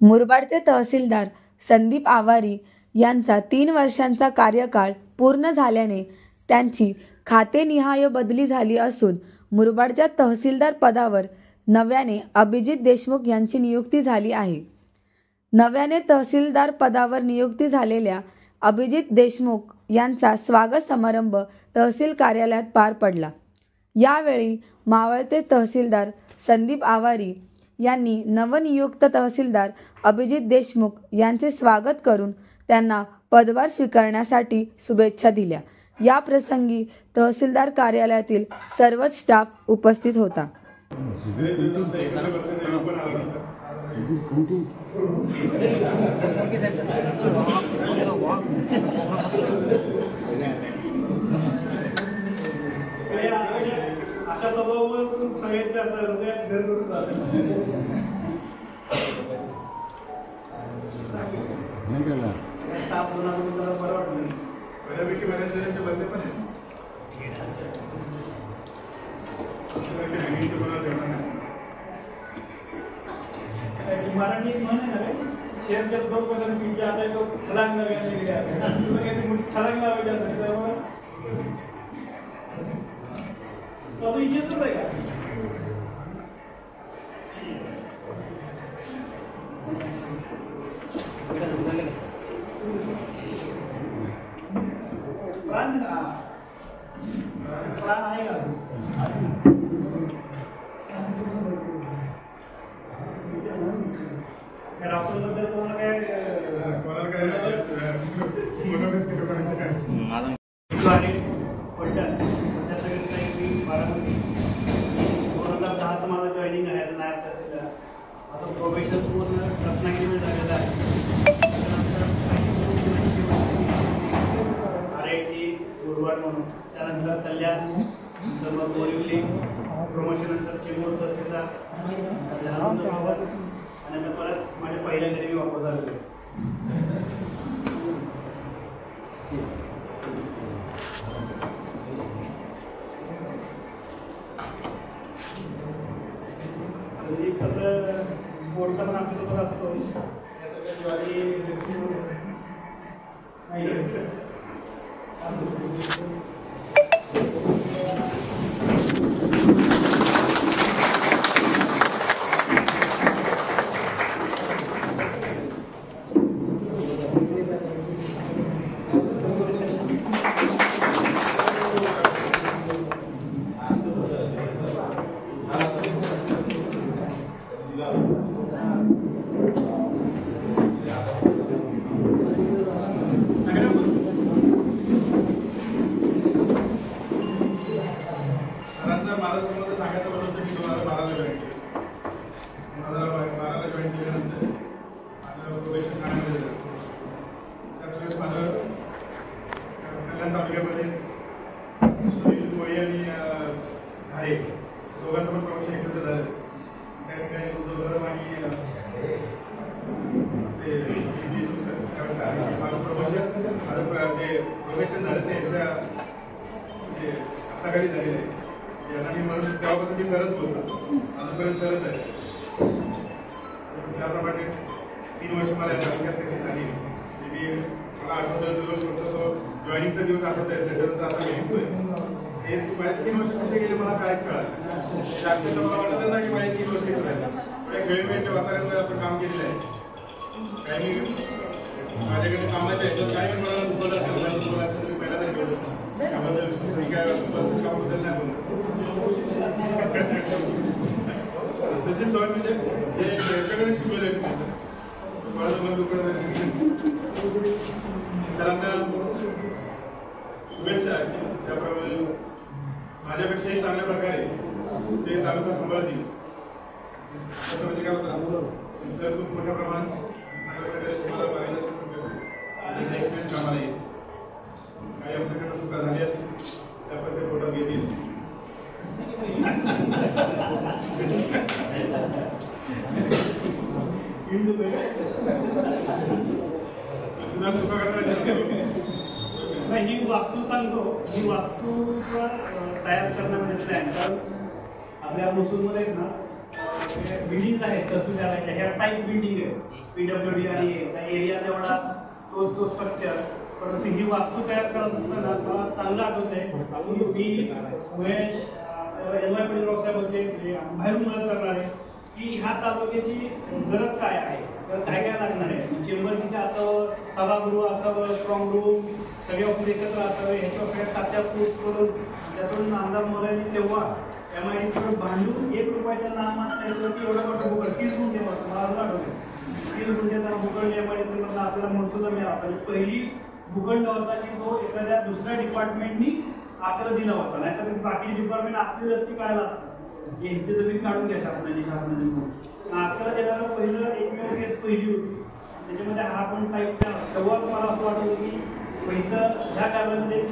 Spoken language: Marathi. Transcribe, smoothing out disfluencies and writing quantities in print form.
मुरबाडचे तहसीलदार संदीप आवारी यांचा 3 वर्षांचा कार्यकाळ पूर्ण झाल्याने त्यांची खातेनिहाय बदली झाली असून मुरबाडच्या तहसीलदार पदावर नव्याने अभिजित देशमुख यांची नियुक्ती झाली आहे। नव्याने तहसीलदार पदावर नियुक्ती झालेल्या अभिजित देशमुख यांचा स्वागत समारंभ तहसील कार्यालयात पार पडला। यावेळी मावळते तहसीलदार संदीप आवारी यांनी नवनियुक्त तहसीलदार अभिजित देशमुख यांचे स्वागत करून त्यांना पदभार स्वीकारण्यासाठी शुभेच्छा दिल्या। या प्रसंगी तहसीलदार कार्यालयातील सर्वच स्टाफ उपस्थित होता। त्यानंतर कल्याण बोरिवली प्रमोशन नंतर चिमूर तहसीलदार आणि परत माझ्या पहिल्या घरी वापस झाले। कसं स्पोर्टचा पण आमच्यासोबत असतो ज्वारी सरच बोलतो अजूनपर्यंत सरच आहे। त्याप्रमाणे 3 वर्ष मला तालुक्यात कशी झाली मी मला आठवतो दिवस होतो जॉईनिंगचा दिवस आठवत आहे त्याच्यानंतर आता घेतोय हे माझे 3 वर्ष कसे गेले मला काहीच कळलं। शासनाचं मला वाटत ना की माझे 3 वर्ष इथे झाले थोड्या खेळीमेळीच्या वातावरणामध्ये आपण काम केलेलं आहे। काही माझ्याकडे कामाच्या ह्याच्यात काही मला दुखवलं असेल तुम्ही पहिला तरी बोलतो त्याबद्दल काय कामाबद्दल नाही बोलतो तशी सवय म्हणजे त्याच्याकडे शिकवले सरांना शुभेच्छा त्याप्रमाणे माझ्यापेक्षाही चांगल्या प्रकारे ते तालुका सांभाळतील म्हणजे काय होतं सर खूप मोठ्या प्रमाणात चांगल्या प्रकारे तुम्हाला मार्गदर्शन करतो एक्सपिरियन्स कामाला येईल काही आमच्याकडे चुका झाली असेल त्या प्रकारे पोटात घेतील ही वास्तू सांगतो ही वास्तू तयार करण्यामध्ये प्लॅन कारण आपल्या मुसूरमध्ये ना बिल्डिंग आहेत तहसीलदाराच्या ह्या टाईप बिल्डिंग आहे PWD आणि त्या एरिया तेवढा तो स्ट्रक्चर. परंतु ही वास्तू तयार करत असताना मला चांगलं आठवत आहे मी NY पाटील साहेब होते बाहेरून मदत करणारे की ह्या तालुक्याची गरज काय आहे, काय काय लागणार आहे. चेंबर तिथे असावं, सभागृह असावं, स्ट्रॉंग रूम, सगळे ऑफिस एकत्र असावे, ह्याच्या सगळ्या खात्या पोस्ट करून त्यातून आमदार मोदयांनी तेव्हा MIDC बांधून ₹1 नामात एवढं मोठं भूखंड 30 गुंठे मला आठवते 30 गुंठेचा भूखंड MIDC मधून आपल्याला महसूल मिळाला. पहिली भूखंड होता की तो एखाद्या दुसऱ्या डिपार्टमेंटनी आपल्याला दिला होता, नाहीतर बाकी डिपार्टमेंट आपली रस्ती काढायला असतात यांची जमीन काढून घ्या शासनाची आपल्याला देणारं पहिलं एकमेव केस पहिली होती. त्याच्यामध्ये हा पण टाईप तेव्हा मला असं वाटत होतं की पहिलं ह्या कार्यामध्ये